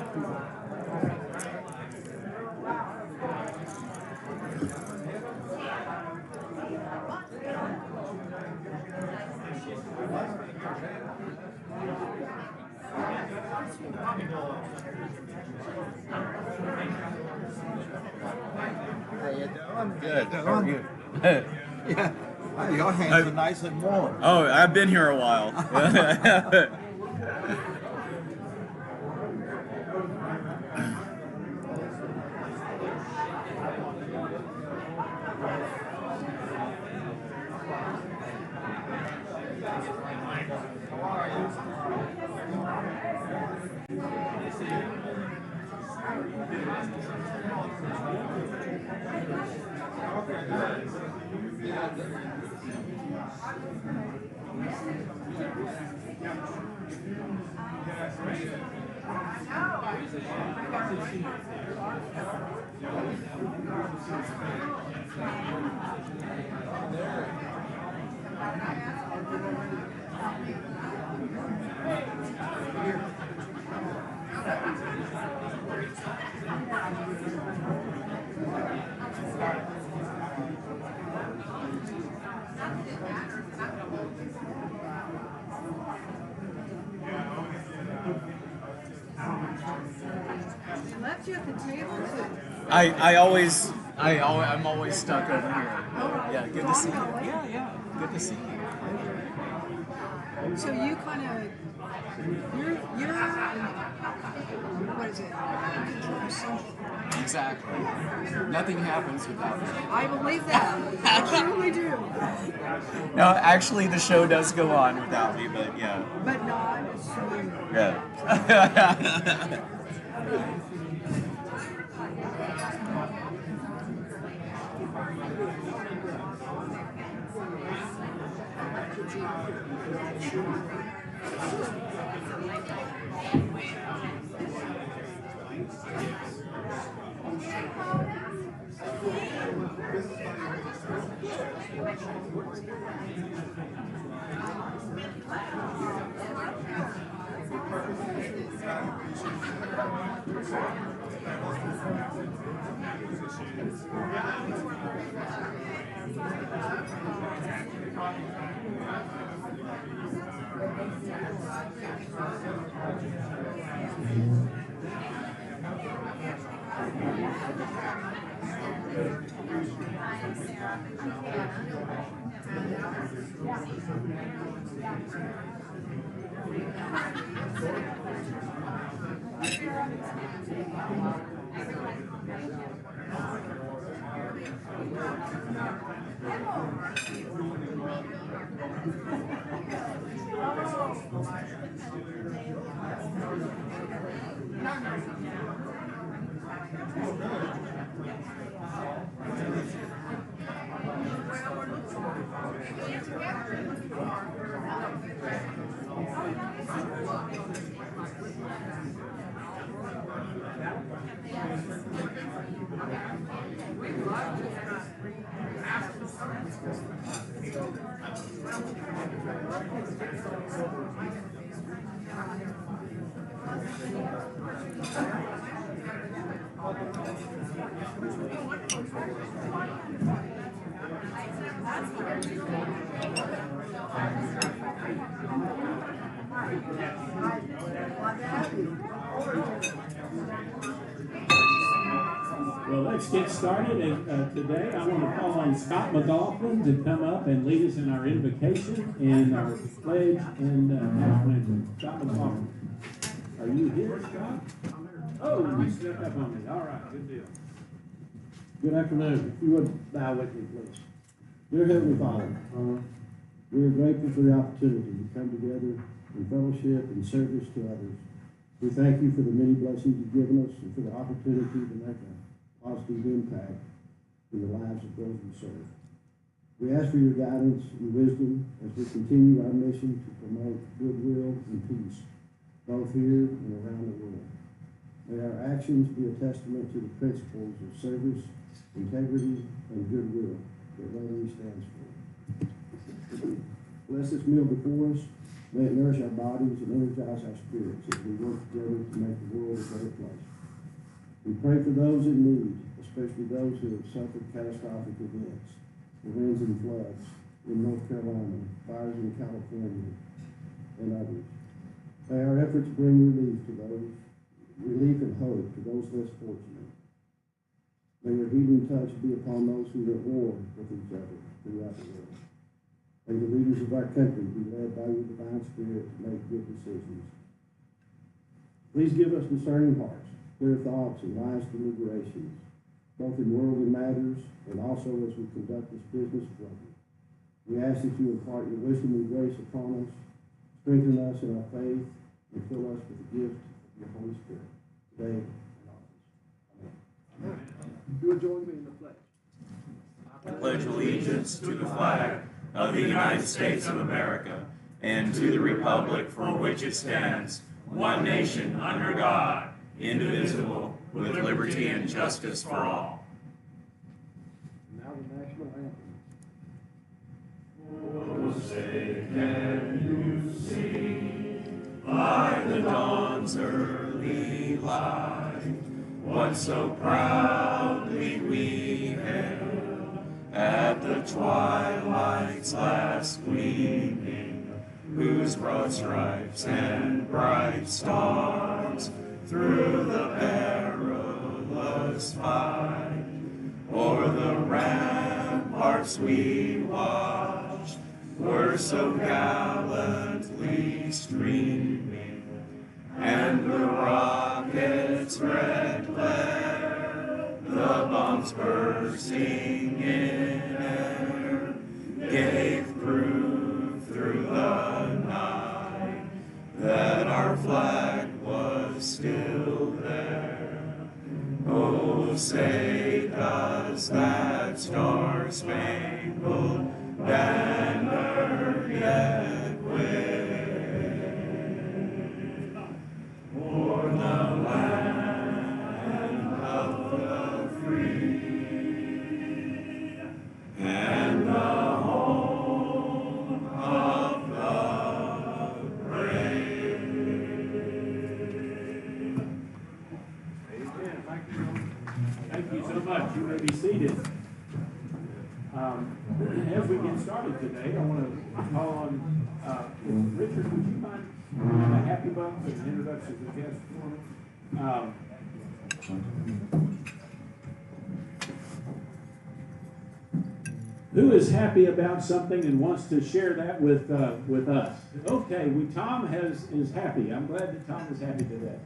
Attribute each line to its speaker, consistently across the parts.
Speaker 1: How you doing?
Speaker 2: Good. How are you?
Speaker 1: Yeah. Well, your hands are nice and warm.
Speaker 2: Oh, I've been here a while. I'm always stuck over here. Yeah, good to see you. Yeah, good to see you.
Speaker 3: So you kind of, you're what is it? Control something.
Speaker 2: Exactly. Nothing happens without me.
Speaker 3: I believe that. I truly do.
Speaker 2: No, actually, the show does go on without me, but yeah.
Speaker 3: But not smooth.
Speaker 2: Yeah.
Speaker 4: Well, let's get started. And today I want to call on Scott McLAUGHLin to come up and lead us in our invocation and our pledge and national anthem. Scott McLAUGHLin. Are you here, Scott? Oh, you snuck up on me. All right, good deal.
Speaker 5: Good afternoon. If you would bow with me, please. Dear Heavenly Father, we are grateful for the opportunity to come together in fellowship and service to others. We thank you for the many blessings you've given us and for the opportunity to make a positive impact in the lives of those we serve. We ask for your guidance and wisdom as we continue our mission to promote goodwill and peace, both here and around the world. May our actions be a testament to the principles of service, integrity, and goodwill that Rotary stands for. Bless this meal before us May it nourish our bodies and energize our spirits as we work together to make the world a better place. We pray for those in need, especially those who have suffered catastrophic events, the winds and floods in North Carolina, fires in California, and others. May our efforts bring relief and hope to those less fortunate. May your healing touch be upon those who are at war with each other throughout the world. May the leaders of our country be led by your divine spirit to make good decisions. Please give us discerning hearts, clear thoughts, and wise deliberations, both in worldly matters and also as we conduct this business program. We ask that you impart your wisdom and grace upon us, strengthen us in our faith, and fill us with the gift of your Holy Spirit, today and always. Amen. You will join me in the pledge.
Speaker 6: I pledge allegiance to the flag of the United States of America and to the republic for which it stands, one nation under God, indivisible, with liberty and justice for all.
Speaker 5: Now the national anthem.
Speaker 6: Oh, say can you see by the dawn's early light what so proudly we hailed at the twilight's last gleaming, whose broad stripes and bright stars through the perilous fight o'er the ramparts we watched were so gallantly streaming, and the rocket's red glare, the bombs bursting in air, gave proof through the night that our flag was still there. Oh, say does that star-spangled banner yet wave o'er the land of the free and the home of the brave?
Speaker 4: Amen. Thank you so much. You may be seated. As we get started today, I want to call on Richard. Would you mind a happy bump and introduction to the guest for me? Who is happy about something and wants to share that with us? Okay, Tom is happy. I'm glad that Tom is happy today.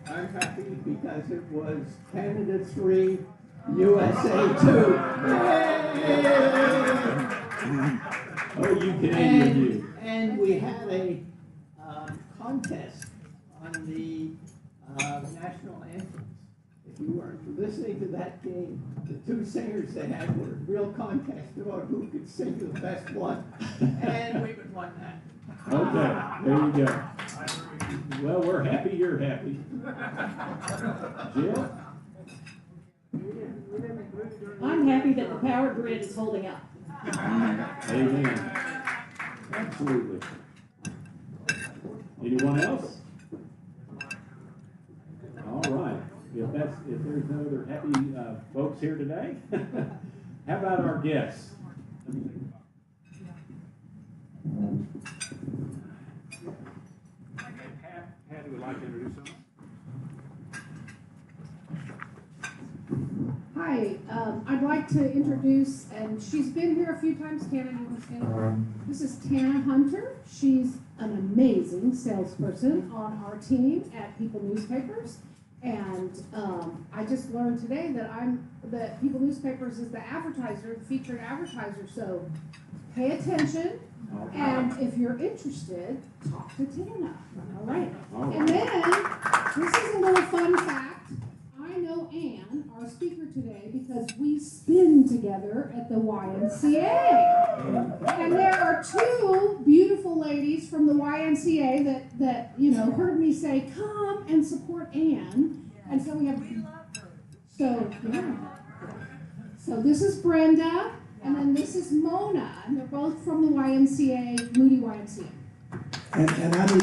Speaker 7: I'm happy because it was Canada 3, USA 2.
Speaker 4: Oh, you Canadian, you.
Speaker 7: And we had a contest on the national anthems. If you weren't listening to that game, the two singers they had were a real contest about who could sing the best one. And we would won that.
Speaker 4: Okay, there you go. Well, we're happy you're happy. Jill?
Speaker 8: I'm happy that the power grid is holding up.
Speaker 4: Amen. Absolutely. Anyone else? All right. If there's no other happy folks here today, how about our guests? Patty would like to introduce someone.
Speaker 8: Hi, I'd like to introduce, and she's been here a few times. Tana, you want to stand up? This is Tana Hunter. She's an amazing salesperson on our team at People Newspapers. And I just learned today that People Newspapers is the advertiser, the featured advertiser. So pay attention. And if you're interested, talk to Tana. All right. And then, this is a little fun fact. I know Ann, our speaker today, because we spin together at the YMCA. And there are two beautiful ladies from the YMCA that heard me say, come and support Ann. And so we have... So, yeah. So this is Brenda, And then this is Mona, and they're both from the YMCA, Moody YMCA.
Speaker 9: And I need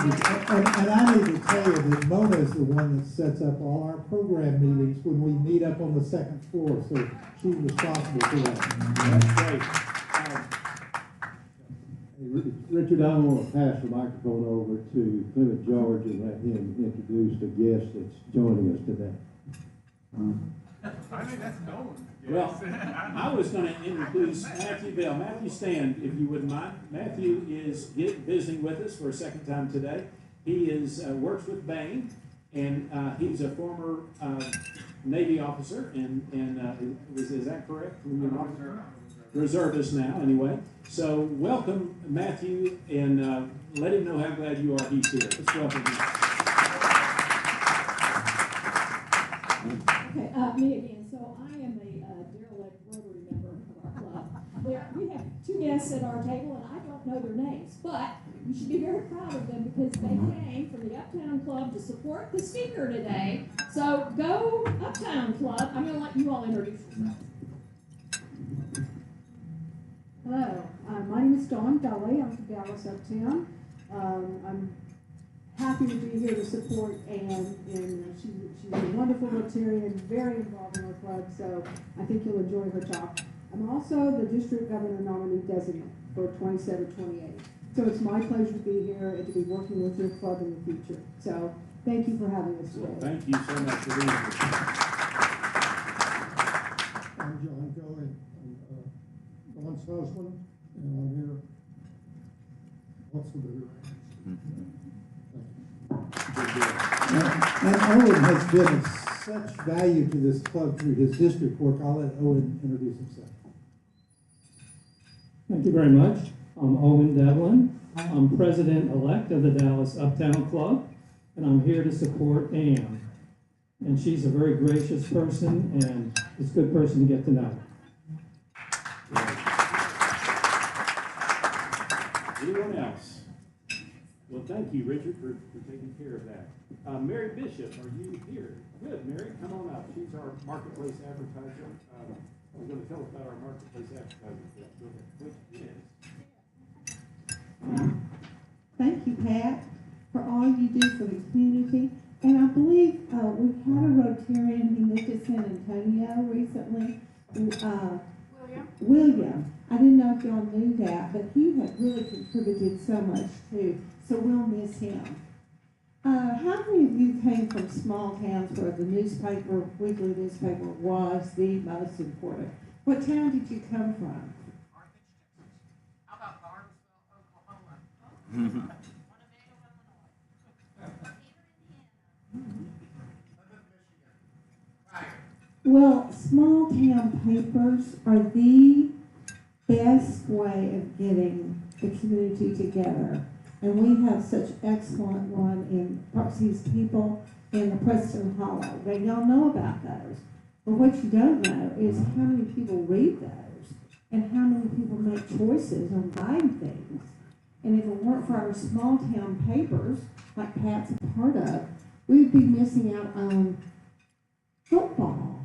Speaker 9: to tell you that Mona is the one that sets up all our program meetings when we meet up on the second floor, so she's responsible for that.
Speaker 4: That's great.
Speaker 5: Richard, I want to pass the microphone over to Clement George and let him introduce the guest that's joining us today.
Speaker 2: I think that's known.
Speaker 4: Well, I was going to introduce Matthew Bell. Matthew, stand, if you wouldn't mind. Matthew is visiting with us for a second time today. He is works with Bain, and he's a former Navy officer, and is that correct? Reservist now, anyway. So welcome, Matthew, and let him know how glad you are he's here. Let's welcome him.
Speaker 10: Okay, me again. So I am a derelict Rotary member of our club. We have two guests at our table, and I don't know their names, but you should be very proud of them because they came from the Uptown Club to support the speaker today. So go Uptown Club. I'm going to let you all introduce yourselves.
Speaker 8: Hello, my name is Dawn Dully. I'm from Dallas Uptown. I'm happy to be here to support Ann, and she's a wonderful Rotarian, very involved in our club, so I think you'll enjoy her talk. I'm also the district governor nominee designate for 27-28. So it's my pleasure to be here and to be working with your club in the future. So thank you for having us today.
Speaker 4: Thank you so much for being here.
Speaker 9: I'm John Kelly, I'm Dawn's husband, and I'm here also to do And Owen has been of such value to this club through his district work. I'll let Owen introduce himself.
Speaker 11: Thank you very much. I'm Owen Devlin. I'm president-elect of the Dallas Uptown Club, and I'm here to support Ann. And she's a very gracious person, and it's a good person to get to know.
Speaker 4: Anyone else? Well, thank you, Richard, for taking care of that. Mary Bishop, are you here? Good, Mary, come on up. She's our marketplace advertiser. We're going to tell us about our marketplace advertiser. Which is?
Speaker 12: Thank you, Pat, for all you do for the community. And I believe we had a Rotarian who moved to San Antonio recently. William. I didn't know if y'all knew that, but he had really contributed so much too. So we'll miss him. How many of you came from small towns where the newspaper, weekly newspaper, was the most important? What town did you come from?
Speaker 13: How about Barnesville, Oklahoma?
Speaker 12: Well, small town papers are the best way of getting the community together. And we have such excellent one in Proxy's People in the Preston Hollow. They y'all know about those. But what you don't know is how many people read those and how many people make choices on buying things. And if it weren't for our small town papers, like Pat's a part of, we'd be missing out on football,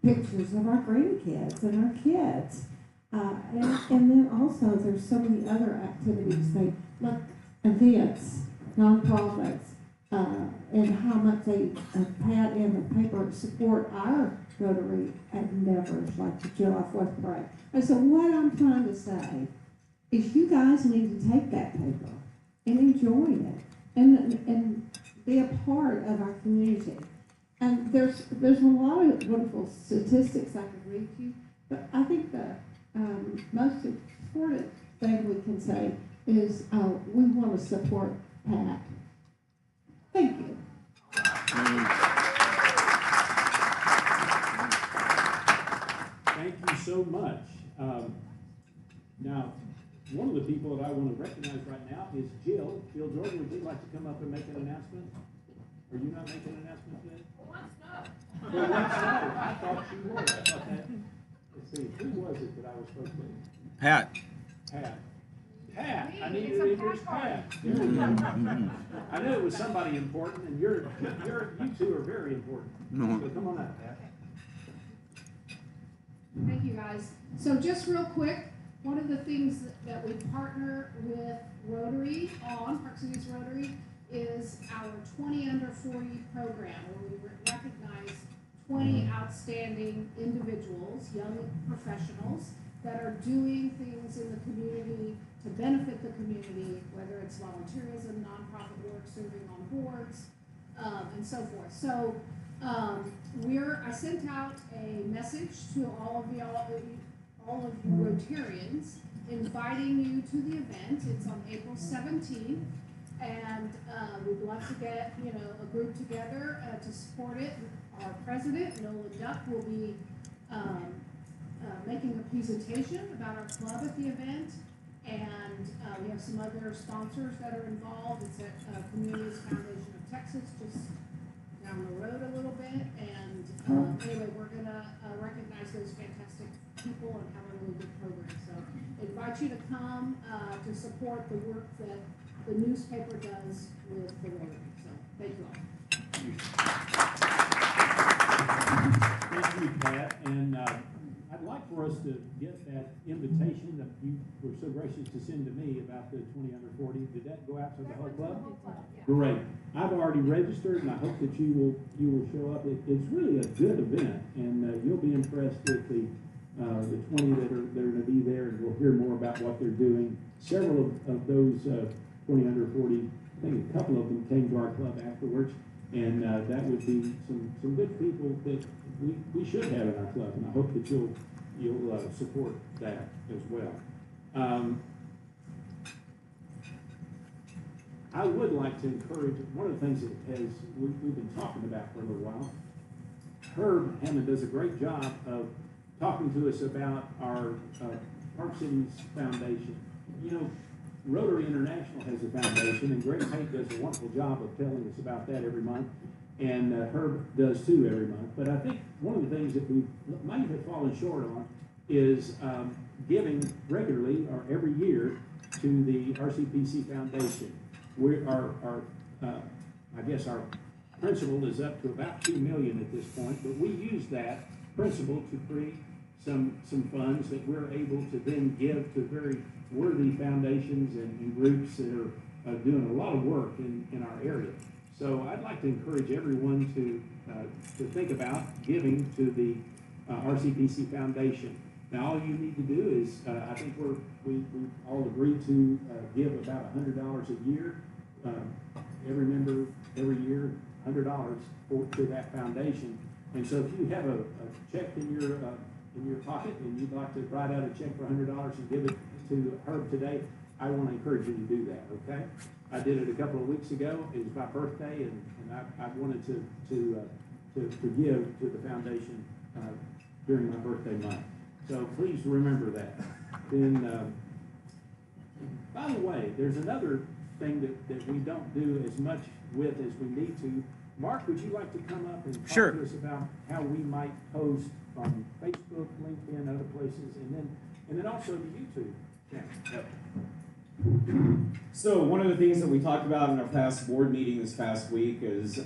Speaker 12: pictures of our grandkids and our kids. And then also there's so many other activities, like events, nonprofits, and how much they, Pat and the paper support our Rotary endeavors, like the July 4th parade. And so what I'm trying to say is you guys need to take that paper and enjoy it and be a part of our community. And there's a lot of wonderful statistics I could read to you, but I think the most important thing we can say is we want to support Pat. Thank you.
Speaker 4: Thank you so much. Now, one of the people that I want to recognize right now is Jill. Jill Jordan, would you like to come up and make an announcement? Are you not making an announcement today? Well, let's know. I thought you were. I thought that. Let's see. Who was it that I was supposed to?
Speaker 6: Pat.
Speaker 4: Pat. Pat. I need to introduce Pat. There we go. I knew it was somebody important, and you two are very important. So come on up, Pat.
Speaker 8: Thank you, guys. So just real quick, one of the things that we partner with Rotary on, Park Cities Rotary, is our 20 under 40 program, where we recognize 20 outstanding individuals, young professionals, that are doing things in the community to benefit the community, whether it's volunteerism, nonprofit work, serving on boards, and so forth. So I sent out a message to all of you Rotarians, inviting you to the event. It's on April 17th, and we'd love to get a group together to support it. Our president, NOLAN DUCK, will be making a presentation about our club at the event, and we have some other sponsors that are involved. It's at Communities Foundation of Texas, just down the road a little bit, and anyway, we're gonna recognize those fantastic people and have a really good program. So I invite you to come to support the work that the newspaper does with the Rotary. So thank you all.
Speaker 4: Thank you, Pat. And I'd like for us to get that invitation that you were so gracious to send to me about the 20 under 40. Did that go out to the whole club? Great. I've already registered, and I hope that you will show up. It's really a good event, and you'll be impressed with the 20 that are going to be there, and we'll hear more about what they're doing. Several of those 20 under 40, I think a couple of them came to our club afterwards, and that would be some good people that we should have in our club, and I hope that you'll support that as well. I would like to encourage, one of the things that we've been talking about for a little while, Herb Hammond does a great job of talking to us about our Park Cities Foundation. Rotary International has a foundation, and Greg Pate does a wonderful job of telling us about that every month, and Herb does too every month. But I think one of the things that we might have fallen short on is giving regularly or every year to the RCPC Foundation. I guess our principal is up to about $2 million at this point, but we use that principal to create some funds that we're able to then give to very worthy foundations and groups that are doing a lot of work in our area. So I'd like to encourage everyone to think about giving to the RCPC Foundation. Now, all you need to do is, I think we all agreed to give about $100 a year. Every member, every year, $100 to that foundation. And so if you have a check in your pocket and you'd like to write out a check for $100 and give it to Herb today, I want to encourage you to do that, okay? I did it a couple of weeks ago. It was my birthday, and I wanted to give to the foundation during my birthday month. So please remember that. Then, by the way, there's another thing that we don't do as much with as we need to. Mark, would you like to come up and talk to us about how we might post on Facebook, LinkedIn, other places, and then also the YouTube channel?
Speaker 14: Yep. So one of the things that we talked about in our past board meeting this past week is,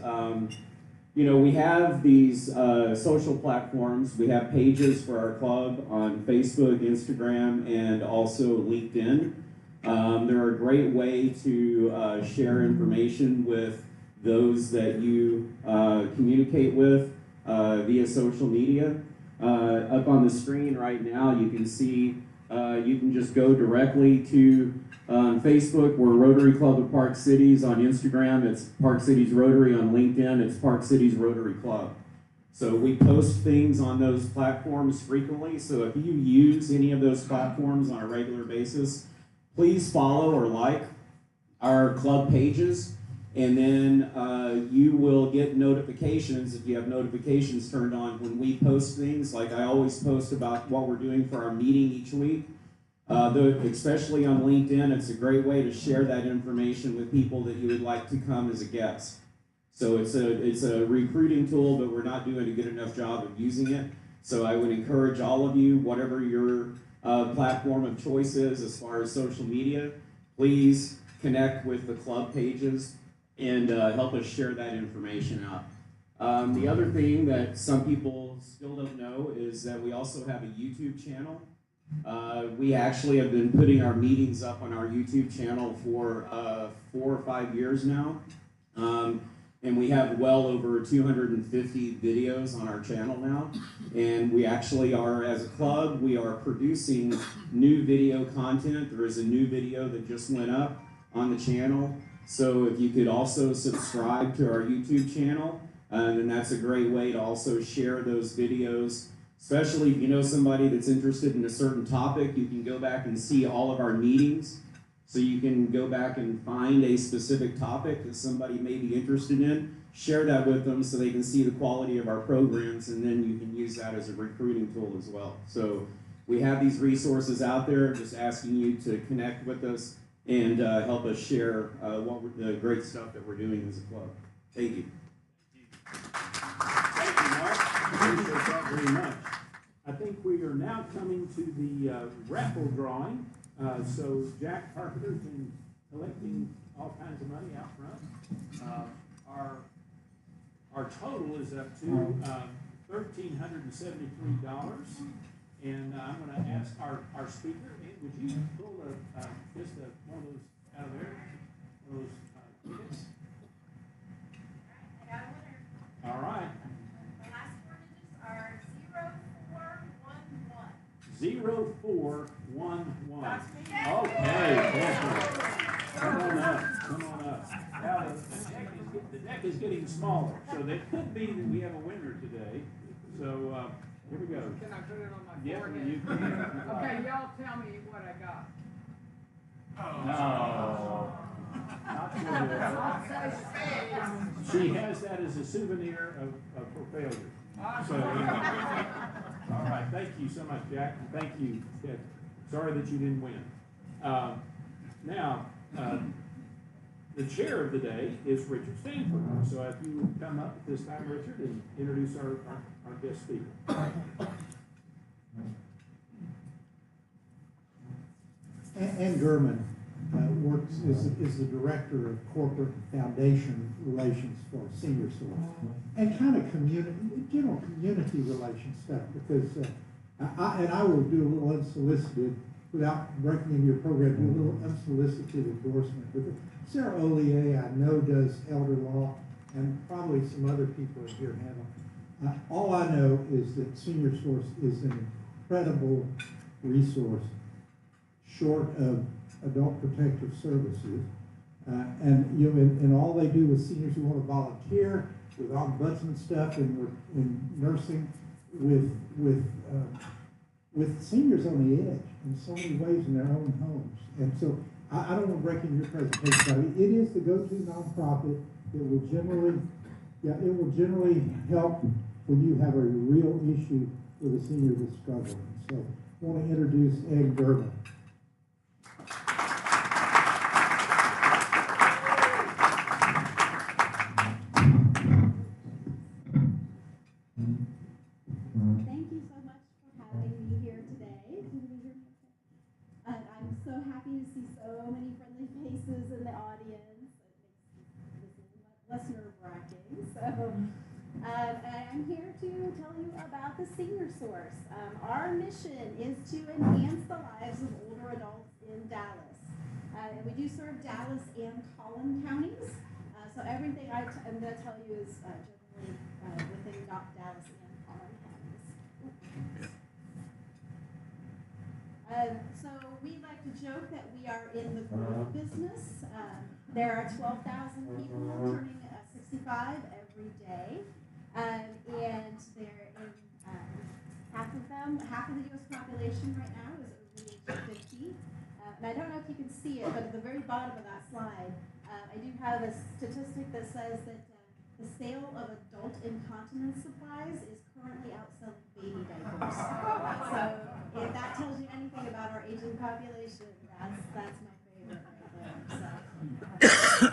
Speaker 14: we have these social platforms. We have pages for our club on Facebook, Instagram, and also LinkedIn. They're a great way to share information with those that you communicate with via social media. Up on the screen right now, you can see, you can just go directly to Facebook, we're Rotary Club of Park Cities. On Instagram, it's Park Cities Rotary. On LinkedIn, it's Park Cities Rotary Club. So we post things on those platforms frequently, so if you use any of those platforms on a regular basis, please follow or like our club pages, and then you will get notifications if you have notifications turned on when we post things. Like I always post about what we're doing for our meeting each week. Especially on LinkedIn, it's a great way to share that information with people that you would like to come as a guest. So it's a recruiting tool, but we're not doing a good enough job of using it. So I would encourage all of you, whatever your platform of choice is as far as social media, please connect with the club pages and help us share that information out. The other thing that some people still don't know is that we also have a YouTube channel. We actually have been putting our meetings up on our YouTube channel for 4 or 5 years now. And we have well over 250 videos on our channel now. And we actually are, as a club, we are producing new video content. There is a new video that just went up on the channel. So if you could also subscribe to our YouTube channel, then that's a great way to also share those videos. Especially if you know somebody that's interested in a certain topic, you can go back and see all of our meetings. So you can go back and find a specific topic that somebody may be interested in, share that with them so they can see the quality of our programs, and then you can use that as a recruiting tool as well. So we have these resources out there, just asking you to connect with us and help us share the great stuff that we're doing as a club. Thank you.
Speaker 4: Thank you, Mark. Appreciate that very much. I think we are now coming to the raffle drawing. So Jack Carpenter's been collecting all kinds of money out front. Our total is up to $1,373. And I'm going to ask our speaker, would you pull just one of those out of there? One of those tickets?
Speaker 15: I got a winner.
Speaker 4: All right.
Speaker 15: The last 4 digits are 0411.
Speaker 4: 0411.
Speaker 15: That's me.
Speaker 4: Okay, come on up. Now the deck is getting smaller, so it could be that we have a winner today. So here we go.
Speaker 16: Can I put it on my
Speaker 4: Yeah,
Speaker 16: forehead?
Speaker 4: you can.
Speaker 16: Okay, y'all tell me what I got.
Speaker 4: No. Not good. She has that as a souvenir of her failure. So, all right, thank you so much, Jack, and thank you, Ted. Sorry that you didn't win. Now, the chair of the day is Richard Stanford. So if you would come up at this time, Richard, and introduce our guest speaker.
Speaker 9: And Germann is the director of corporate foundation relations for Senior Source, and kind of general community relations stuff, because I will do a little unsolicited, without breaking into your program, do a little unsolicited endorsement. But Sarah Ollier, I know, does elder law, and probably some other people in here handle. All I know is that Senior Source is an incredible resource, short of adult protective services, and all they do with seniors who want to volunteer, with ombudsman stuff, and in nursing, with seniors on the edge in so many ways in their own homes. And so I don't want to break into your presentation, but it is the go-to nonprofit. It will generally help when you have a real issue with a senior that's struggling. So I want to introduce Ed Germann.
Speaker 17: Thank you so much for having me here today. I'm so happy to see so many friendly faces in the audience. It makes this less nerve-wracking. So I'm here to tell you about the Senior Source. Our mission is to enhance the lives of older adults in Dallas. And we do serve Dallas and Collin counties. So everything I'm going to tell you is generally within Dallas and Collin counties. So we like to joke that we are in the growth business. There are 12,000 people turning 65 every day. And they're in, half of the U.S. population right now is over the age of 50. And I don't know if you can see it, but at the very bottom of that slide, I do have a statistic that says that the sale of adult incontinence supplies is currently outselling baby diapers. So if that tells you anything about our aging population, that's my favorite right there. So.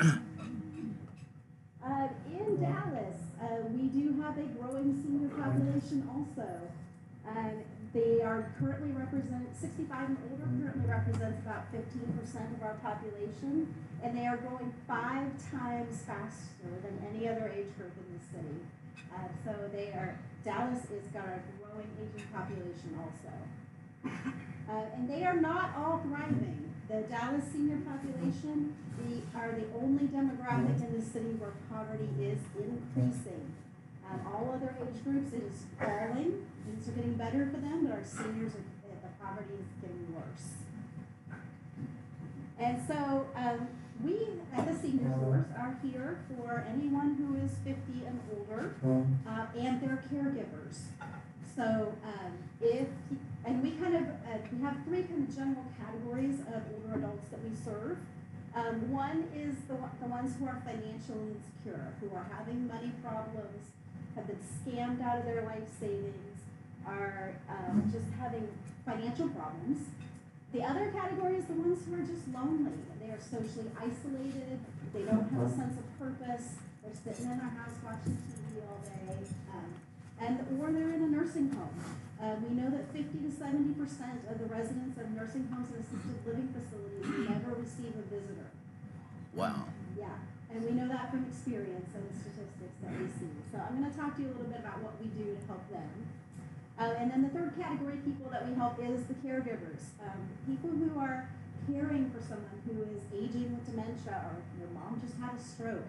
Speaker 17: In Dallas, we do have a growing senior population also. They are currently 65 and older currently represents about 15% of our population, and they are growing 5 times faster than any other age group in the city. So Dallas is got a growing aging population also. And they are not all thriving. The Dallas senior population are the only demographic in the city where poverty is increasing. All other age groups, it is falling. Things are getting better for them, but our seniors, the poverty is getting worse. And so we, at the Senior Source, are here for anyone who is 50 and older and their caregivers. So we have 3 kind of general categories of older adults that we serve. One is the ones who are financially insecure, who are having money problems, have been scammed out of their life savings, are just having financial problems. The other category is the ones who are just lonely. They are socially isolated, they don't have a sense of purpose, they're sitting in their house watching TV all day, or they're in a nursing home. We know that 50 to 70% of the residents of nursing homes and assisted living facilities never receive a visitor.
Speaker 2: Wow.
Speaker 17: Yeah, and we know that from experience and statistics that we see. So I'm going to talk to you a little bit about what we do to help them. And then the third category of people that we help is the caregivers. People who are caring for someone who is aging with dementia, or their mom just had a stroke.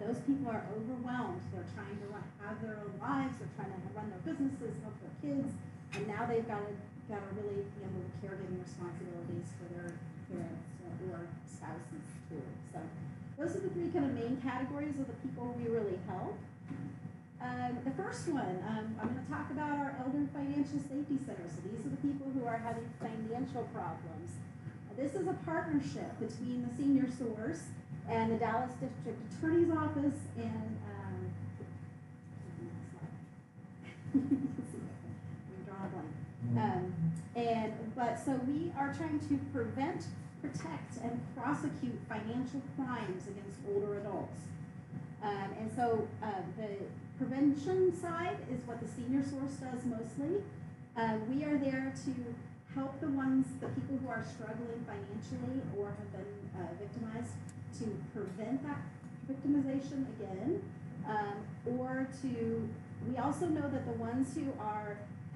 Speaker 17: Those people are overwhelmed. They're trying to have their own lives. They're trying to run their businesses, help their kids, and now they've got to really handle the caregiving responsibilities for their parents or spouses too. So those are the 3 kind of main categories of the people we really help. The first one, I'm going to talk about our Elder Financial Safety Center. So these are the people who are having financial problems. This is a partnership between the Senior Source and the Dallas District Attorney's Office and so we are trying to prevent, protect, and prosecute financial crimes against older adults. And so the prevention side is what the Senior Source does mostly. We are there to help the people who are struggling financially or have been victimized, to prevent that victimization again, we also know that the ones who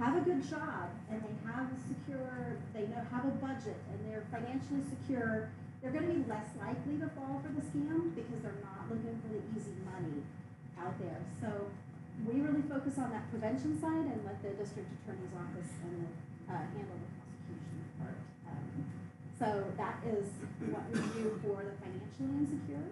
Speaker 17: have a good job and they have a budget and they're financially secure, they're going to be less likely to fall for the scam because they're not looking for the easy money out there. So we really focus on that prevention side and let the district attorney's office handle the prosecution part. So that is what we do for the financially insecure.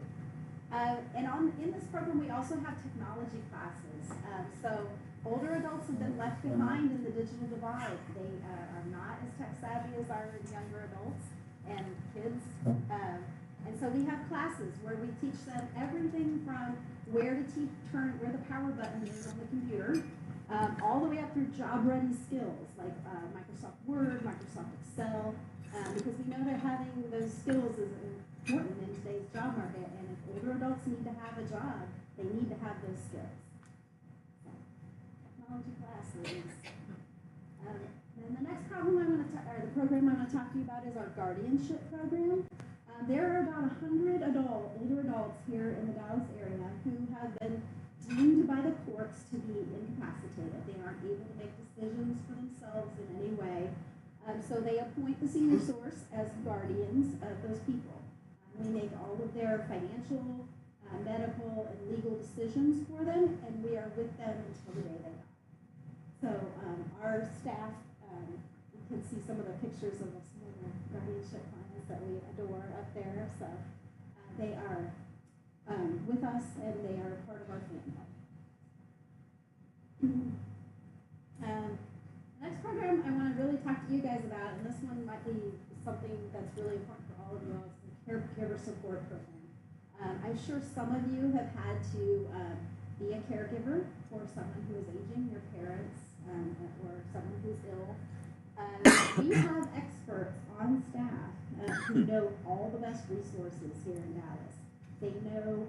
Speaker 17: In this program, we also have technology classes. So older adults have been left behind in the digital divide. They are not as tech savvy as our younger adults and kids. And so we have classes where we teach them everything from where the power button is on the computer, all the way up through job-ready skills like Microsoft Word, Microsoft Excel, because we know that having those skills is important in today's job market, and if older adults need to have a job, they need to have those skills. So, technology classes. And the next program the program I'm going to talk to you about is our guardianship program. There are about 100 older adults here in the Dallas area who have been deemed by the courts to be incapacitated. They aren't able to make decisions for themselves in any way. So they appoint the Senior Source as guardians of those people. We make all of their financial, medical, and legal decisions for them, and we are with them until the day they die. So our staff, you can see some of the pictures of some of the guardianship clients that we adore up there. So they are with us, and they are part of our family. Next program I want to really talk to you guys about, and this one might be something that's really important for all of you all, is the caregiver support program. I'm sure some of you have had to be a caregiver for someone who is aging, your parents, or someone who's ill. We have experts on staff who know all the best resources here in Dallas. They know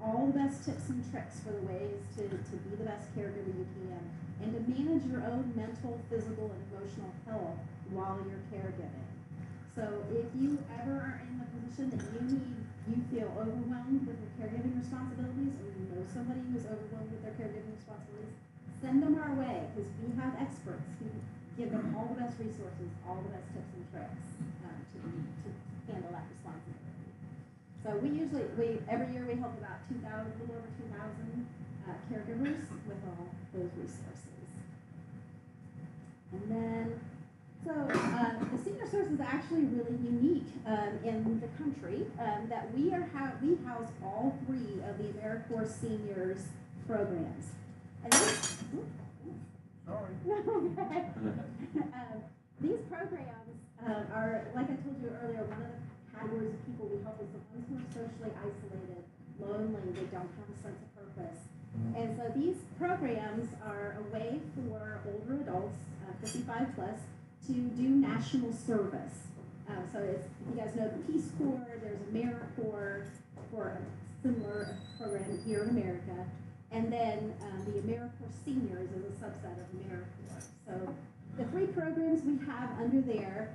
Speaker 17: all the best tips and tricks for the ways to be the best caregiver you can, and to manage your own mental, physical, and emotional health while you're caregiving. So if you ever are in the position that you feel overwhelmed with your caregiving responsibilities, or you know somebody who's overwhelmed with their caregiving responsibilities, send them our way, because we have experts who give them all the best resources, all the best tips and tricks to handle that responsibility. So every year we help about a little over 2,000 caregivers with all those resources. And then, the senior source is actually really unique in the country that we house all three of the AmeriCorps Seniors programs. And these programs are, like I told you earlier, one of the categories of people we help is the ones who are socially isolated, lonely, they don't have a sense of purpose. And so these programs are a way for older adults, 55 plus, to do national service. So if you guys know the Peace Corps, there's AmeriCorps for a similar program here in America. And then the AmeriCorps Seniors is a subset of AmeriCorps. So the three programs we have under there,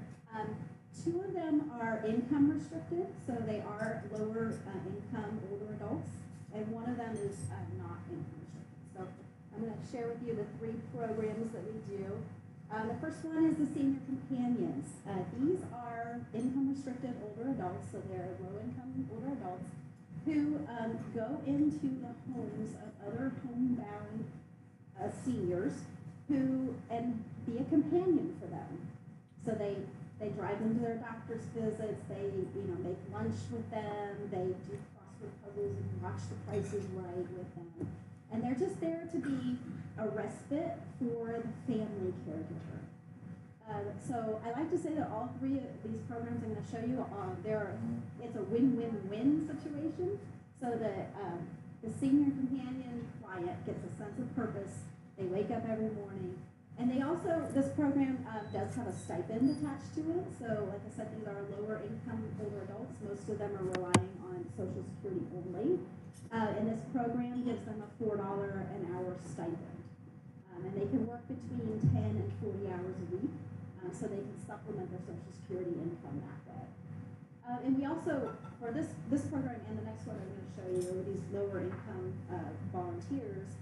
Speaker 17: two of them are income restricted, so they are lower income older adults, and one of them is not income restricted. So I'm going to share with you the three programs that we do. The first one is the Senior Companions. These are income restricted older adults, so they're low income older adults who go into the homes of other homebound seniors and be a companion for them. So they drive them to their doctor's visits, they make lunch with them, they do crossword puzzles and watch The Price is Right with them. And they're just there to be a respite for the family caregiver. So I like to say that all three of these programs I'm going to show you, it's a win-win-win situation. So that the senior companion client gets a sense of purpose. They wake up every morning. And they also, this program does have a stipend attached to it. So like I said, these are lower income older adults. Most of them are relying on Social Security only. And this program gives them a $4 an hour stipend. And they can work between 10 and 40 hours a week. So they can supplement their Social Security income that way. And we also, for this program and the next one I'm going to show you, these lower income volunteers,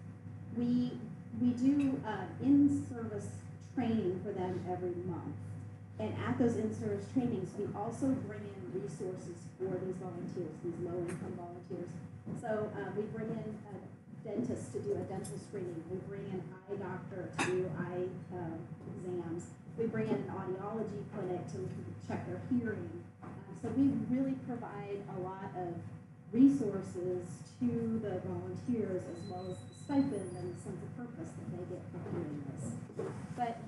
Speaker 17: we do in-service training for them every month. And at those in-service trainings, we also bring in resources for these volunteers, these low-income volunteers. So we bring in a dentist to do a dental screening. We bring in an eye doctor to do eye exams. We bring in an audiology clinic to check their hearing. So we really provide a lot of resources to the volunteers, as well as the stipend and the sense of purpose that they get for doing this. But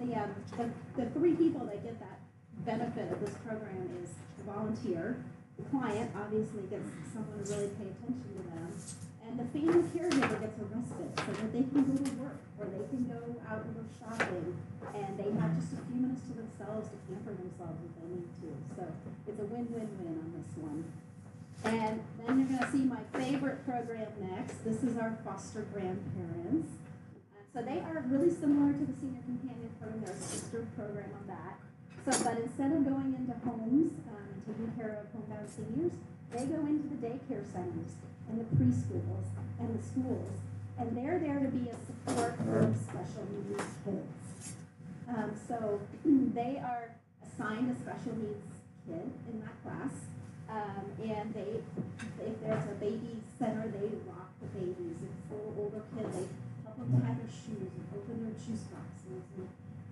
Speaker 17: the three people that get that benefit of this program is the volunteer, the client obviously gets someone to really pay attention to them, and the family caregiver gets a respite so that they can go to work or they can go out and go shopping, and they have just a few minutes to themselves to pamper themselves if they need to. So it's a win-win-win on this one. And then you're going to see my favorite program next. This is our foster grandparents. So they are really similar to the Senior Companion program. There's a sister program on that. But instead of going into homes and taking care of homebound seniors, they go into the daycare centers and the preschools and the schools. And they're there to be a support for special needs kids. So they are assigned a special needs kid in that class. And if there's a baby center, they rock the babies. If it's a little older kid, they help them tie their shoes and open their juice boxes.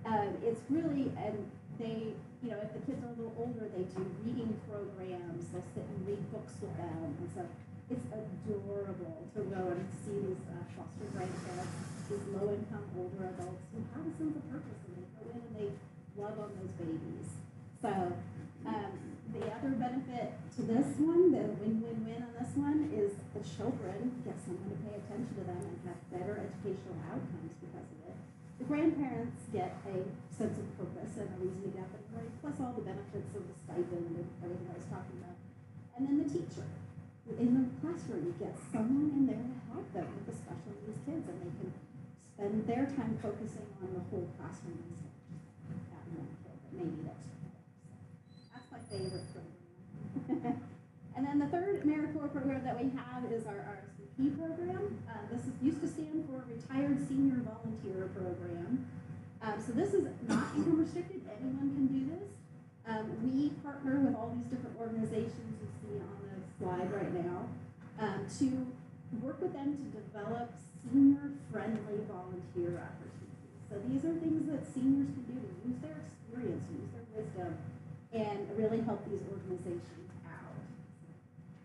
Speaker 17: And it's really, and they, if the kids are a little older, they do reading programs. They'll sit and read books with them. And so it's adorable to go and see these foster grandparents, these low-income older adults who have a sense of purpose, and they go in and they love on those babies. So the other benefit to this one, the win-win-win on this one, is the children get someone to pay attention to them and have better educational outcomes because of it. The grandparents get a sense of purpose and a reason to get up and play, plus all the benefits of the stipend and everything I was talking about. And then the teacher. The in the classroom, get someone in there to help them with the special needs kids, and they can spend their time focusing on the whole classroom instead of just that one kid that may need extra help. So that's my favorite program. And then the third AmeriCorps program that we have is our RSVP program. This used to stand for Retired Senior Volunteer Program. So this is not income restricted, anyone can do this. We partner with all these different organizations you see on the slide right now to work with them to develop senior-friendly volunteer opportunities. So these are things that seniors can do to use their experience, use their wisdom, and really help these organizations out.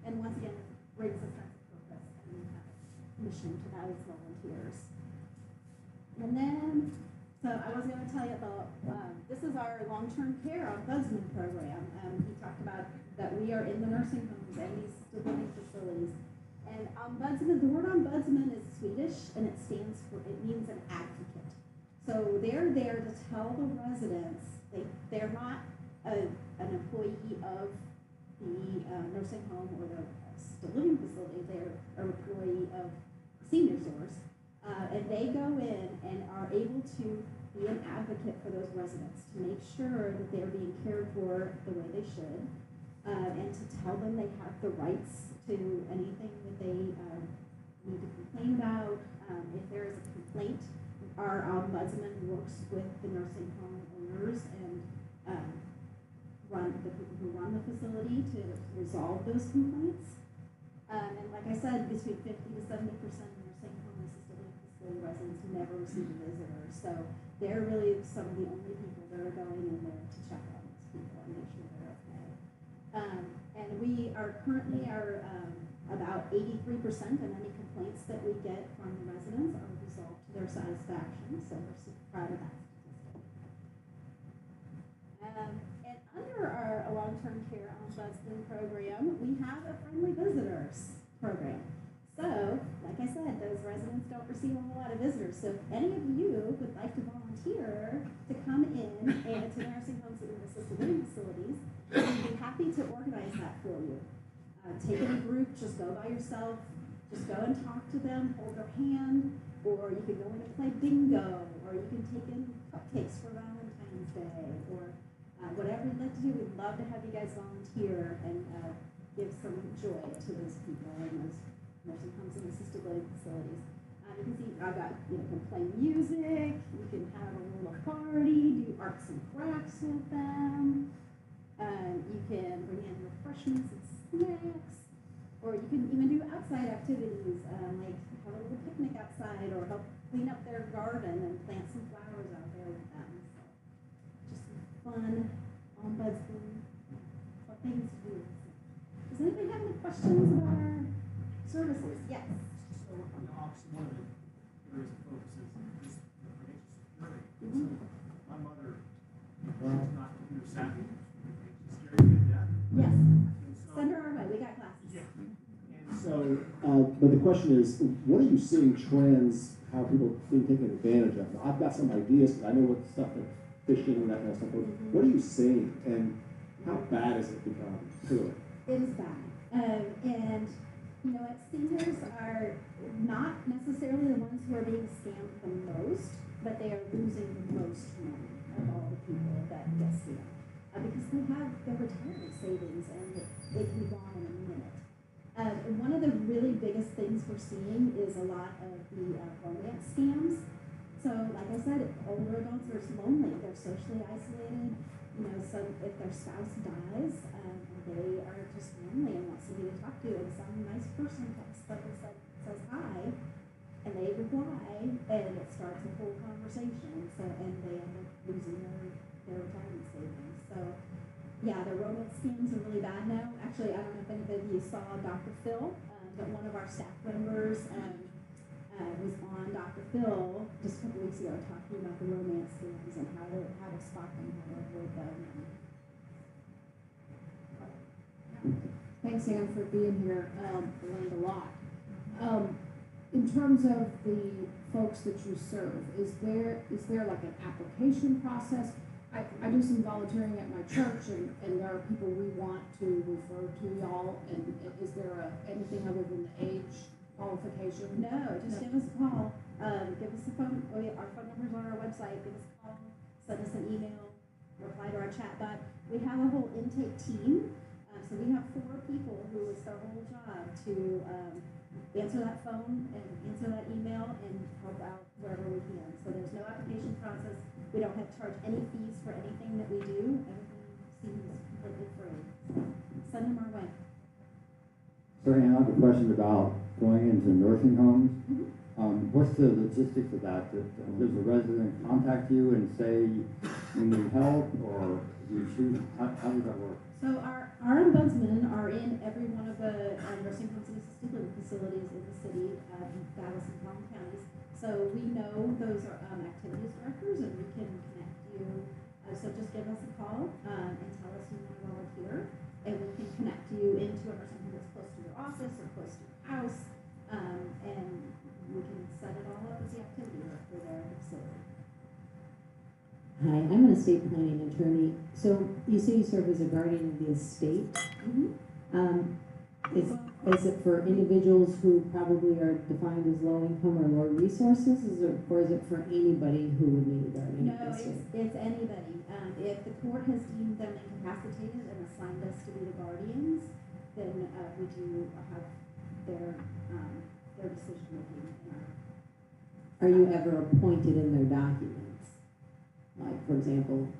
Speaker 17: And once again, it brings a sense of purpose and mission to those volunteers. And then, so I was going to tell you about, this is our long-term care ombudsman program. He talked about that we are in the nursing homes and these assisted living facilities. And ombudsman, the word ombudsman is Swedish, and it means an advocate. So they're there to tell the residents, they're not an employee of the nursing home or the assisted living facility. They're an employee of senior source. And they go in and are able to be an advocate for those residents, to make sure that they're being cared for the way they should, and to tell them they have the rights to anything that they need to complain about. If there is a complaint, our ombudsman works with the nursing home owners and the people who run the facility to resolve those complaints. And like I said, between 50 to 70% of nursing home assisted living facility residents never receive a visitor. So they're really some of the only people that are going in there to check on those people and make sure they're okay. And we are currently about 83% of any complaints that we get from the residents are resolved to their satisfaction. So we're super proud of that statistic. And under our long-term care ombudsman program, we have a friendly visitors program. So, like I said, those residents don't receive a whole lot of visitors. So if any of you would like to volunteer to come in and to nursing homes and assisted living facilities, we'd be happy to organize that for you. Take it in a group, just go by yourself, just go and talk to them, hold their hand, or you can go in and play bingo, or you can take in cupcakes for Valentine's Day, or whatever you'd like to do. We'd love to have you guys volunteer and give some joy to those people in those nursing homes and assisted living facilities. You can see I've got, you can play music, you can have a little party, do arts and crafts with them, you can bring in refreshments and snacks, or you can even do outside activities, like have a little picnic outside, or help clean up their garden and plant some flowers out there with them. So just some fun ombudsman things to do. Does anybody have any questions about our services? Yes.
Speaker 2: So the option one of the areas of focus is just the financial security. So my mother is not computer savvy. She's very good at that.
Speaker 17: Yes.
Speaker 2: So,
Speaker 17: send her our way. We got classes.
Speaker 2: Yeah. And
Speaker 18: So, but the question is, what are you seeing trends, how people being taken advantage of? I've got some ideas, because I know what stuff like fishing and that kind of stuff, but what are you seeing, and how bad has it become, really?
Speaker 17: It is bad. And, you know what, seniors are not necessarily the ones who are being scammed the most, but they are losing the most money of all the people that get scammed. Because they have their retirement savings and it can be gone in a minute. One of the really biggest things we're seeing is a lot of the romance scams. So, like I said, older adults are lonely, they're socially isolated. You know, so if their spouse dies, they are just lonely and want somebody to talk to, and some nice person texts them and says hi, and they reply, and it starts a whole conversation. So, and they end up losing their retirement savings. So, yeah, the romance scams are really bad now. Actually, I don't know if anybody of you saw Dr. Phil, but one of our staff members was on Dr. Phil just a couple weeks ago talking about the romance scams and how to spot them, how to avoid them.
Speaker 8: Thanks, Ann, for being here. I learned a lot. In terms of the folks that you serve, is there like an application process? I do some volunteering at my church, and there are people we want to refer to y'all, and is there anything other than the age qualification?
Speaker 17: No, just give us a call, give us a phone, our phone number's on our website, give us a call, send us an email, reply to our chat bot. We have a whole intake team, so we have 4 people who it's their whole job to answer that phone and answer that email and help out wherever we can. So there's no application process. We don't have to charge any fees for anything that we do. Everything seems completely free. So send them our way.
Speaker 19: Sir, I have a question about going into nursing homes. What's the logistics of that? Does a resident contact you and say you need help, or do you choose? How does that work?
Speaker 17: So our ombudsmen are in every one of the nursing homes and assisted living facilities in the city of Dallas and Palm counties. So we know those are activities directors, and we can connect you. So just give us a call and tell us you want to volunteer, and we can connect you into a nursing home that's close to your office or close to your house, and we can set it all up as the activity director there at the facility.
Speaker 20: Hi, I'm an estate planning attorney. So you say you serve as a guardian of the estate. Is it for individuals who probably are defined as low income or low resources, or is it for anybody who would need a guardian
Speaker 17: No,
Speaker 20: of the estate?
Speaker 17: it's anybody. If the court has deemed them incapacitated and assigned us to be the guardians, then we do have their decision making.
Speaker 20: Are you ever appointed in their documents? Like, for example,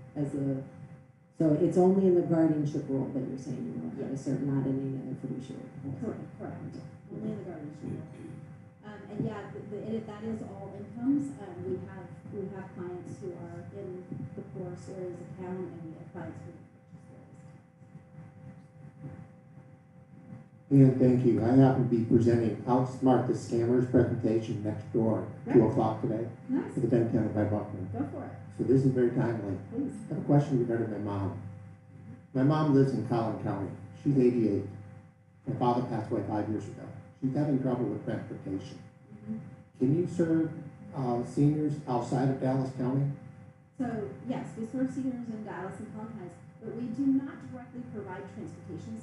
Speaker 20: so it's only in the guardianship role that you're saying you want to serve, not in any other fiduciary.
Speaker 17: Correct. Only in the guardianship role. And yeah, that is all incomes. We have clients who are in the poor series account, and we have clients who
Speaker 21: And thank you. I happen to be presenting Outsmart the Scammers presentation next door, 2 o'clock today.
Speaker 17: Nice.
Speaker 21: At the Ben County by Buckner.
Speaker 17: Go for it.
Speaker 21: So this is very timely.
Speaker 17: Please.
Speaker 21: I have a question regarding my mom. My mom lives in Collin County. She's 88. My father passed away 5 years ago. She's having trouble with transportation. Can you serve seniors outside of Dallas County?
Speaker 17: So yes, we serve seniors in Dallas and Palm Heights, but we do not directly provide transportation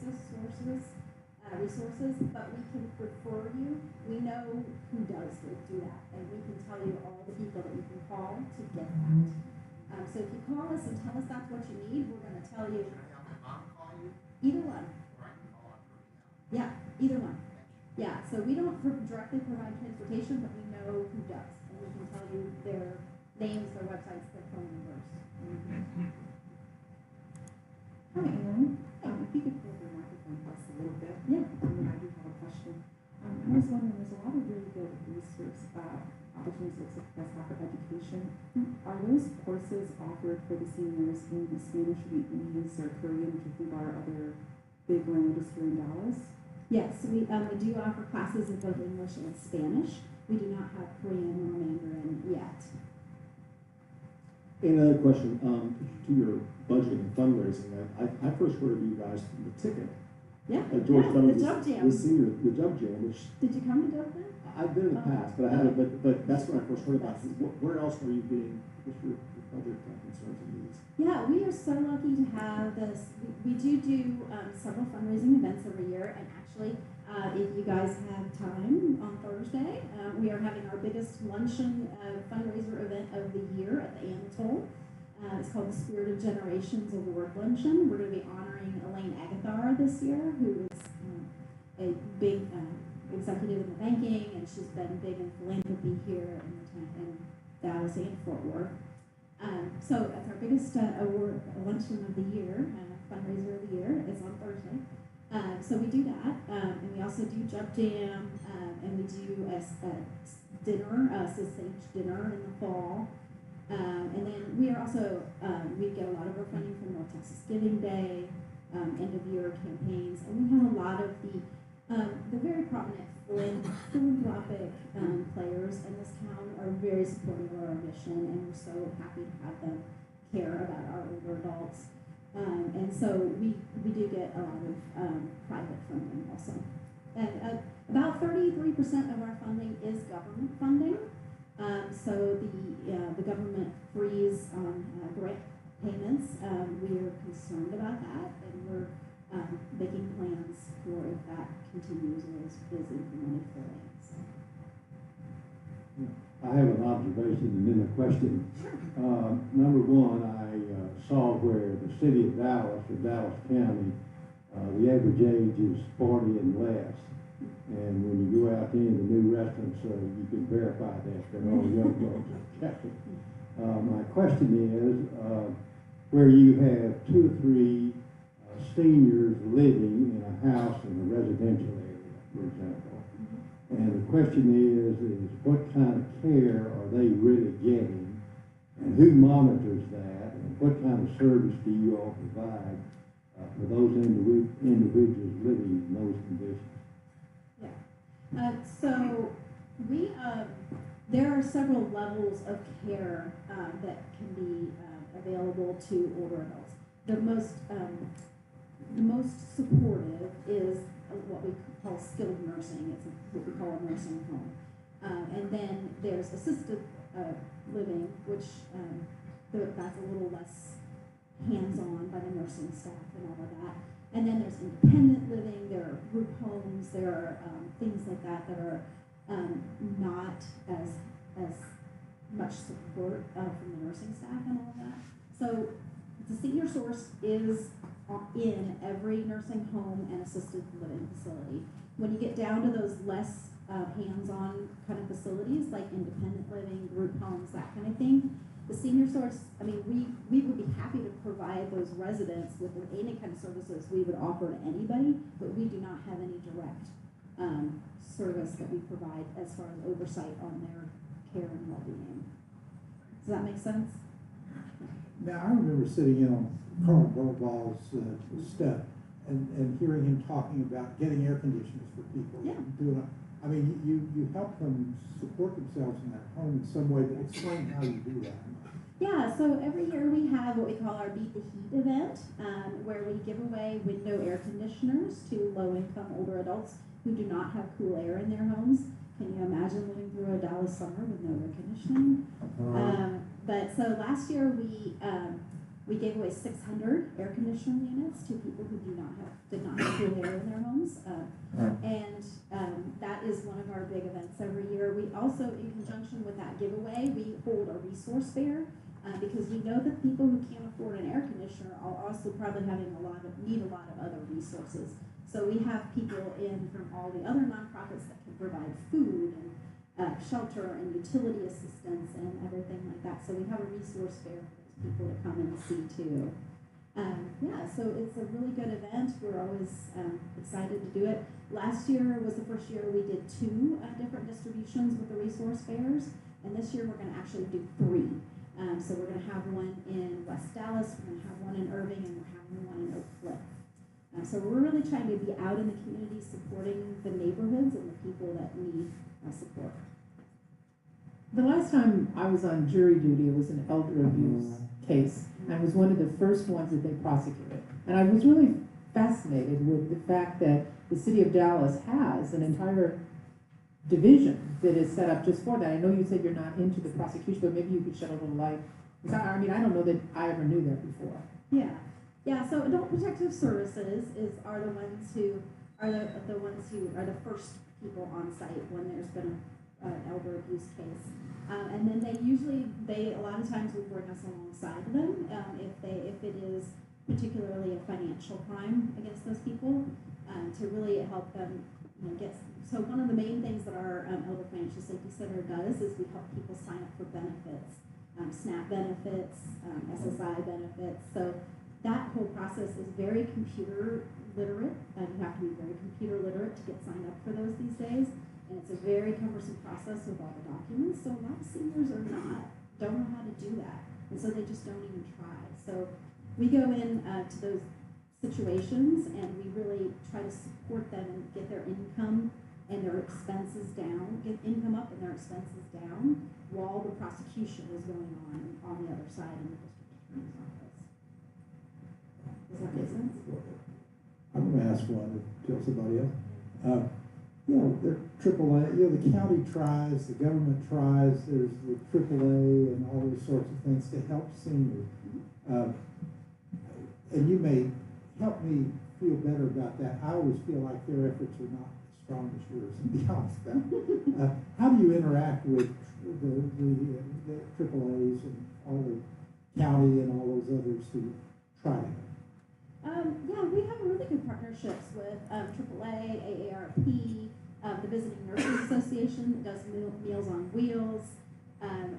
Speaker 17: resources, but we can refer you. We know who does do that, and we can tell you all the people that you can call to get that. So if you call us and tell us that's what you need, we're going to tell you.
Speaker 13: Can I have my mom call you?
Speaker 17: Either one.
Speaker 13: Or I can call on her behalf.
Speaker 17: Yeah, either one. Yeah, so we don't directly provide transportation, but we know who does, and we can tell you their names, their websites, their phone numbers.
Speaker 22: Hi, Ann. If you could pull your microphone close a little bit.
Speaker 17: Yeah.
Speaker 22: And then I do have a question. I was wondering, there's a lot of really good resource opportunities to success after education. Are those courses offered for the seniors in the Spanish, Vietnamese, or Korean, which I think are other big languages here in Dallas?
Speaker 17: Yes, we do offer classes in both English and Spanish. We do not have Korean or Mandarin yet.
Speaker 18: Another question, to your budgeting and fundraising, I first heard of you guys from the ticket.
Speaker 17: Yeah,
Speaker 18: George
Speaker 17: yeah,
Speaker 18: Cummings,
Speaker 17: the Jump Jam.
Speaker 18: the Jump Jam, which
Speaker 17: Did you come to Jump Jam?
Speaker 18: I've been in the past, but I haven't. But that's when I first heard about it. Where else were you getting your budget concerns and needs?
Speaker 17: Yeah, we are so lucky to have this. We do several fundraising events every year, and actually, if you guys have time on Thursday, we are having our biggest luncheon fundraiser event of the year at the ANTHEM. It's called the Spirit of Generations Award Luncheon. We're going to be honoring Elaine Agathar this year, who is a big executive in the banking, and she's been big in philanthropy here in Dallas and Fort Worth. So that's our biggest award luncheon of the year, fundraiser of the year. It's on Thursday. So we do that, and we also do Jump Jam, and we do a dinner, a SSH dinner in the fall. And then we are also, we get a lot of our funding from North Texas Giving Day, end of year campaigns, and we have a lot of the very prominent philanthropic players in this town are very supportive of our mission, and we're so happy to have them care about our older adults. And so we do get a lot of private funding also. And about 33% of our funding is government funding. So the government frees grant payments. We are concerned about that, and we're making plans for if that continues or is implemented fully. So.
Speaker 5: I have an observation and then a question. Number one, I saw where the city of Dallas, or Dallas County, the average age is 40 and less. And when you go out to any of the new restaurants, you can verify that they're all young folks. My question is, where you have 2 or 3 seniors living in a house in a residential area, for example. And the question is what kind of care are they really getting? And who monitors that? And what kind of service do you all provide for those individuals living in those conditions?
Speaker 17: So we, there are several levels of care that can be available to older adults. The most supportive is what we call skilled nursing. It's what we call a nursing home. And then there's assisted living, which that's a little less hands-on by the nursing staff and all of that. And then there's independent living, there are group homes, there are things like that that are not as much support from the nursing staff and all of that. So the senior source is in every nursing home and assisted living facility. When you get down to those less hands-on kind of facilities like independent living, group homes, that kind of thing, the senior source, I mean, we would be happy to provide those residents with any kind of services we would offer to anybody, but we do not have any direct service that we provide as far as oversight on their care and well-being. Does that make sense?
Speaker 9: Now, I remember sitting in on Carl Burball's step and hearing him talking about getting air conditioners for people.
Speaker 17: Yeah.
Speaker 9: I mean, you help them support themselves in their home in some way, but explain how you do that.
Speaker 17: Yeah, so every year we have what we call our Beat the Heat event, where we give away window air conditioners to low-income older adults who do not have cool air in their homes. Can you imagine living through a Dallas summer with no air conditioning? But so last year we gave away 600 air conditioning units to people who did not have cool air in their homes, and that is one of our big events every year. We also, in conjunction with that giveaway, we hold a resource fair. Because we know that people who can't afford an air conditioner are also probably need a lot of other resources. So we have people in from all the other nonprofits that can provide food and shelter and utility assistance and everything like that. So we have a resource fair for those people to come and see too. Yeah, so it's a really good event. We're always excited to do it. Last year was the first year we did 2 different distributions with the resource fairs, and this year we're going to actually do 3. So we're going to have one in West Dallas, we're going to have one in Irving, and we're having one in Oak Cliff. So we're really trying to be out in the community supporting the neighborhoods and the people that need support.
Speaker 1: The last time I was on jury duty, it was an elder abuse case. And I was one of the first ones that they prosecuted. And I was really fascinated with the fact that the city of Dallas has an entire division that is set up just for that. I know you said you're not into the prosecution, but maybe you could shed a little light. I mean, I don't know that I ever knew that before.
Speaker 17: Yeah. So Adult Protective Services are the ones who are the first people on site when there's been an elder abuse case, and then they a lot of times will bring us alongside them if it is particularly a financial crime against those people, to really help them get. So one of the main things that our Elder Financial Safety Center does is we help people sign up for benefits, SNAP benefits, SSI benefits. So that whole process is very computer literate. You have to be very computer literate to get signed up for those these days. And it's a very cumbersome process with all the documents. So a lot of seniors don't know how to do that. And so they just don't even try. So we go in to those situations and we really try to support them and get their income and their expenses down, get income up and their expenses down while the prosecution is going on the other side in the district attorney's office. Does that make sense?
Speaker 9: I'm going to ask one to somebody else. The AAA, the county tries, the government tries, there's the AAA and all those sorts of things to help seniors. And you may help me feel better about that. I always feel like their efforts are not as strong as yours, to be honest about it. How do you interact with the AAAs and all the county and all those others who try to?
Speaker 17: Yeah, we have really good partnerships with AAA, AARP, the Visiting Nurses Association that does Meals on Wheels.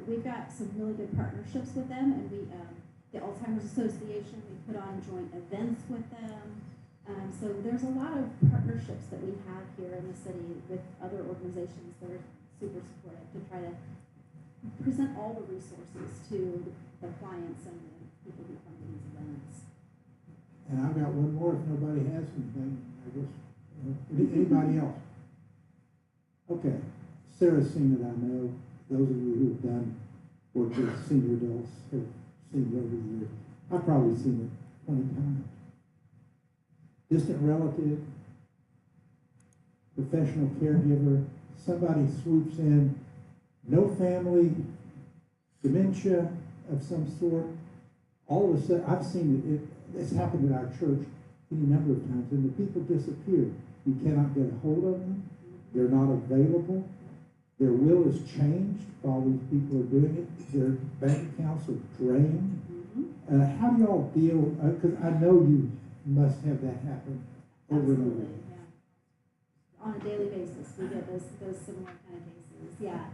Speaker 17: We've got some really good partnerships with them, and the Alzheimer's Association, we put on joint events with them. So there's a lot of partnerships that we have here in the city with other organizations that are super supportive to try to present all the resources to the clients and the people who come to these events.
Speaker 9: And I've got one more if nobody has anything, I guess. Anybody else? Okay, Sarah's seen it, I know. Those of you who have done work with senior adults have seen it over the years. I've probably seen it 20 times. Distant relative, professional caregiver, somebody swoops in, no family, dementia of some sort. All of a sudden, I've seen it's happened in our church any number of times, and the people disappear. You cannot get a hold of them. They're not available. Their will is changed while these people are doing it. Their bank accounts are drained. How do y'all deal, because I know you must have that happen over and over.
Speaker 17: Yeah. On a daily basis, we get those similar kind of cases. Yeah,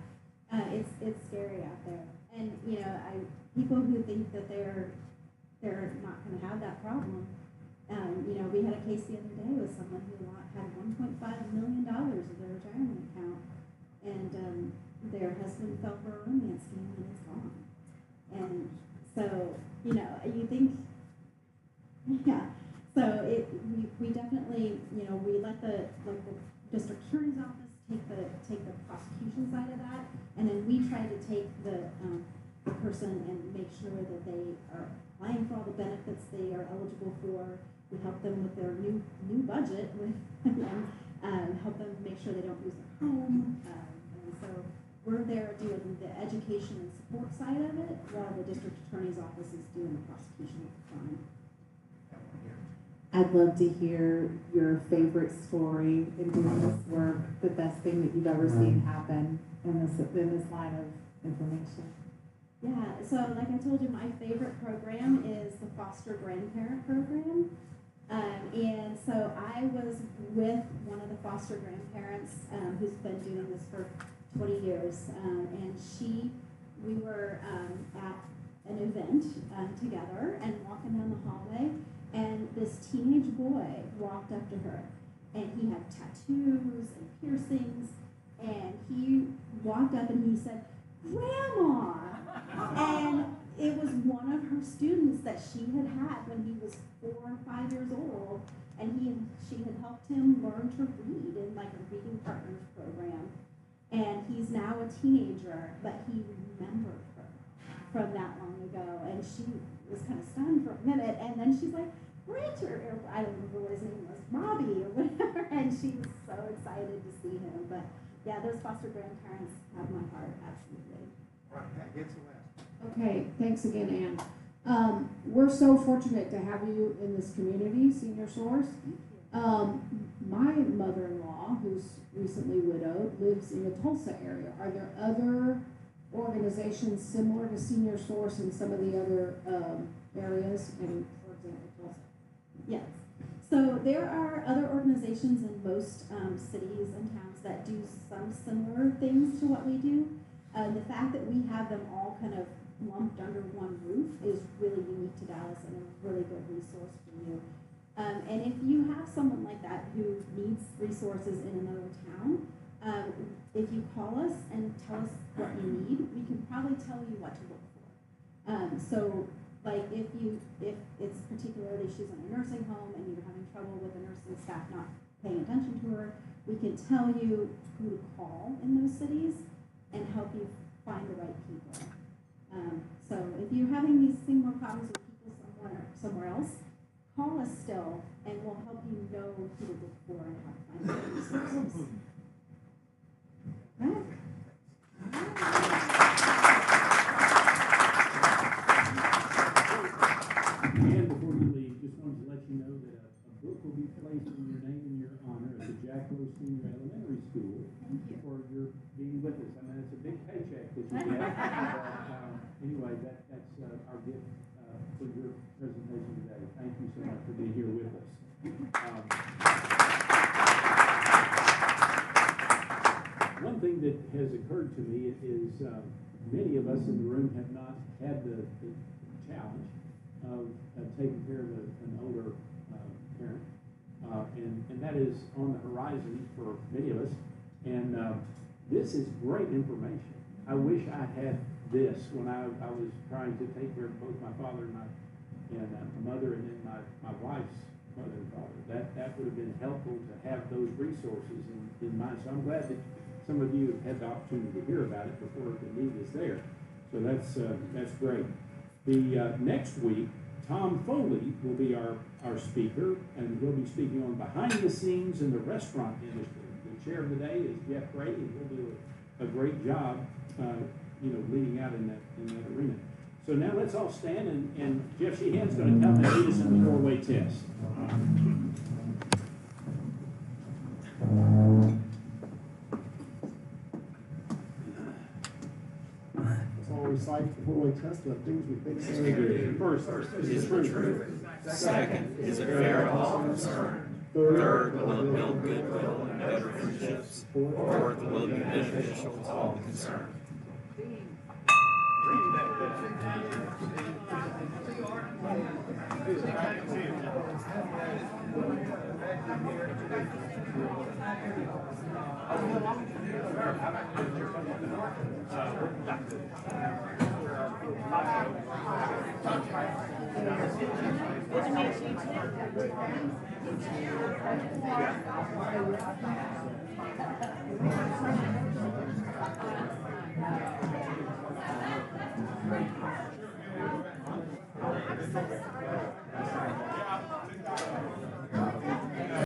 Speaker 17: it's scary out there, and people who think that they're not going to have that problem. We had a case the other day with someone who had $1.5 million of their retirement account, and their husband fell for a romance scheme and it's gone. And so, you think, yeah. So we definitely, we let the district attorney's office take the prosecution side of that, and then we try to take the person and make sure that they are applying for all the benefits they are eligible for. We help them with their new budget, and help them make sure they don't lose their home. And so we're there doing the education and support side of it, while the district attorney's office is doing the prosecution of the crime.
Speaker 1: I'd love to hear your favorite story in doing this work, the best thing that you've ever seen happen in this line of information.
Speaker 17: Yeah, so like I told you, my favorite program is the foster grandparent program. And so I was with one of the foster grandparents who's been doing this for 20 years. And we were at an event together and walking down the hallway, and this teenage boy walked up to her, and he had tattoos and piercings, and he walked up and he said, "Grandma!" And it was one of her students that she had when he was 4 or 5 years old, and she had helped him learn to read in like a reading partners program. And he's now a teenager, but he remembered her from that long ago, and she was kind of stunned for a minute, and then she's like, "Richard," or I don't remember what his name was, Bobby or whatever, and she was so excited to see him. But yeah, those foster grandparents have my heart, absolutely.
Speaker 9: Right, that gets the last.
Speaker 8: Okay, thanks again, Ann. We're so fortunate to have you in this community, Senior Source. My mother-in-law, who's recently widowed, lives in the Tulsa area. Are there other organizations similar to Senior Source in some of the other areas, and for example, Tulsa?
Speaker 17: Yes. So there are other organizations in most cities and towns that do some similar things to what we do. The fact that we have them all kind of lumped under one roof is really unique to Dallas and a really good resource for you. And if you have someone like that who needs resources in another town, if you call us and tell us what you need, we can probably tell you what to look for. So like if it's particularly she's in a nursing home and you're having trouble with the nursing staff not paying attention to her, we can tell you who to call in those cities and help you find the right people. So if you're having these similar problems with people somewhere else, call us still, and we'll help you know who to look for and how to find the resources. Right?
Speaker 4: be with us. I mean, it's a big paycheck that you get. Anyway, that's our gift for your presentation today. Thank you so much for being here with us. One thing that has occurred to me is many of us in the room have not had the challenge of taking care of an older parent, and that is on the horizon for many of us. And this is great information. I wish I had this when I was trying to take care of both my father and my mother, and then my wife's mother and father. That would have been helpful to have those resources in mind. So I'm glad that some of you have had the opportunity to hear about it before the need is there. So that's great. The next week, Tom Foley will be our speaker, and he'll be speaking on behind the scenes in the restaurant industry. The chair of the day is Jeff Brady, and he'll do a great job, leading out in that arena. So now let's all stand, and Jeff Sheehan's going to come and lead us in the four-way test.
Speaker 18: Let's all recite the four-way test of things we think so good.
Speaker 6: First is the truth. Second is a fair and all concern. Third, will it build goodwill and better friendships. Fourth, will it be beneficial to all concerned.
Speaker 15: Good to meet you too.